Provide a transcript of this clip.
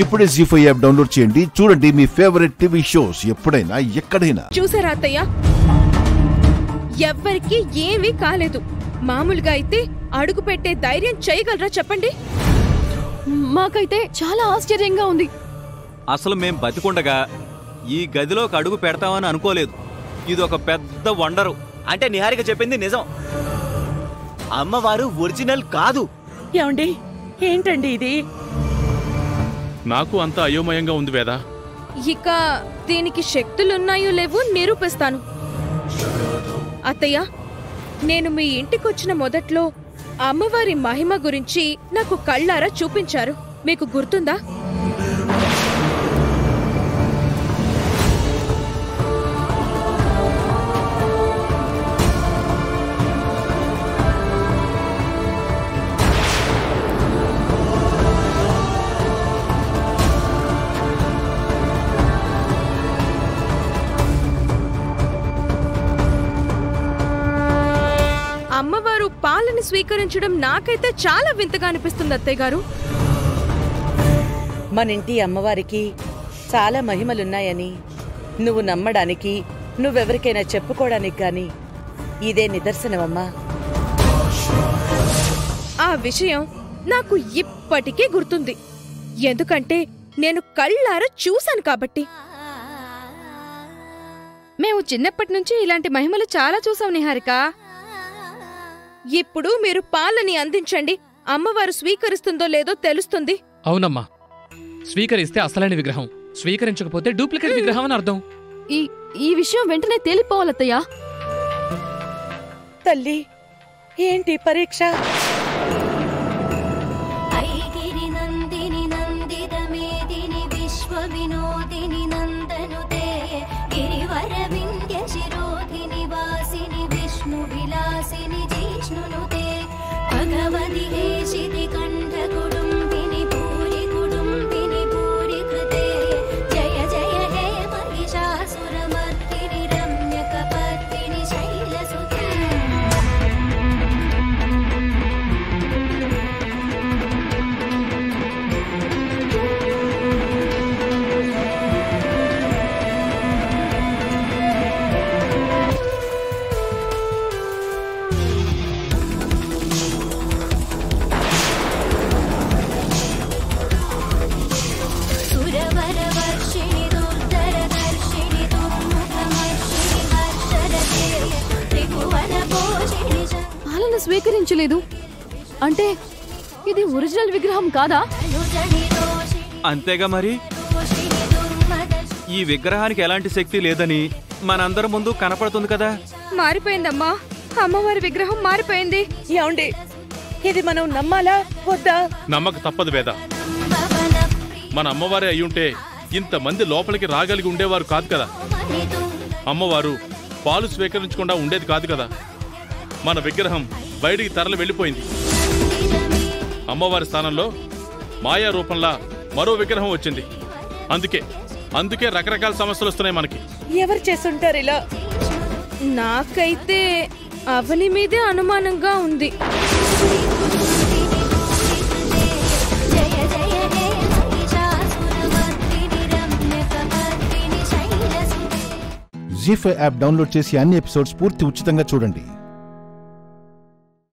ఇప్పుడే జీ5 app download చేయండి. చూడండి మీ ఫేవరెట్ టీవీ షోస్ ఎప్పుడైనా ఎక్కడైనా. చూసారా అత్తయ్య, ఎవ్వరికి ఏమీ కాలేదు. మామూలుగా అయితే అడుగు పెట్టే ధైర్యం చేయగలరా చెప్పండి? మాకైతే చాలా ఆశ్చర్యంగా ఉంది. అసలు మేం బతికుండగా ఈ గదిలోకి అడుగు పెడతామని అనుకోలేదు. ఇదొక పెద్ద వండరు. అంటే నిహారిక చెప్పింది నిజం, అమ్మవారు ఒరిజినల్ కాదు. ఏమండి, ఏంటండి ఇది? నాకు అంత అయోమయంగా ఉంది వేదా. ఇక దీనికి శక్తులున్నాయో లేవో నిరూపిస్తాను. అత్తయ్య, నేను మీ ఇంటికొచ్చిన మొదట్లో అమ్మవారి మహిమ గురించి నాకు కళ్ళారా చూపించారు. మీకు గుర్తుందా? అమ్మవారు పాలని స్వీకరించడం నాకైతే చాలా వింతగా అనిపిస్తుంది అత్తయ్య గారు. మనింటి అమ్మవారికి చాలా మహిమలున్నాయని నువ్వు నమ్మడానికి, నువ్వెవరికైనా చెప్పుకోవడానికి గాని ఇదే నిదర్శనమమ్మా. ఆ విషయం నాకు ఇప్పటికీ గుర్తుంది. ఎందుకంటే నేను కళ్ళారా చూశాను కాబట్టి. మేము చిన్నప్పటి నుంచి ఇలాంటి మహిమలు చాలా చూసాం నిహారిక. ఇప్పుడు మీరు పాలని అందించండి. అమ్మవారు స్వీకరిస్తుందో లేదో తెలుస్తుంది. అవునమ్మా, స్వీకరిస్తే అసలైన విగ్రహం, స్వీకరించకపోతే డూప్లికేట్ విగ్రహం అని అర్థం. ఈ విషయం వెంటనే తేలిపోవాలత్తయ్యా. తల్లి, ఏంటి పరీక్ష? పాలన స్వీకరించలేదు అంటే ఇది ఒరిజినల్ విగ్రహం కాదా? అంతేగా మరి. ఈ విగ్రహానికి ఎలాంటి శక్తి లేదని మనందరి ముందు కనపడుతుంది కదా. మారిపోయిందమ్మా, అమ్మవారి విగ్రహం మారిపోయింది. ఏమండి, ఇది మనం నమ్మాలా వద్దా? నమ్మక తప్పదు వేద. మన అమ్మవారే అయ్యుంటే ఇంతమంది లోపలికి రాగలిగి ఉండేవారు కాదు కదా. అమ్మవారు పాలు స్వీకరించకుండా ఉండేది కాదు కదా. మన విగ్రహం బయటికి తరలి వెళ్ళిపోయింది. అమ్మవారి స్థానంలో మాయా రూపంలా మరో విగ్రహం వచ్చింది. అందుకే రకరకాల సమస్యలు వస్తున్నాయి మనకి. ఎవరు చేస్తుంటారు ఇలా? నాకైతే అవని మీదే అనుమానంగా ఉంది. జీ5 యాప్ డౌన్లోడ్ చేసి అన్ని ఎపిసోడ్స్ పూర్తి ఉచితంగా చూడండి.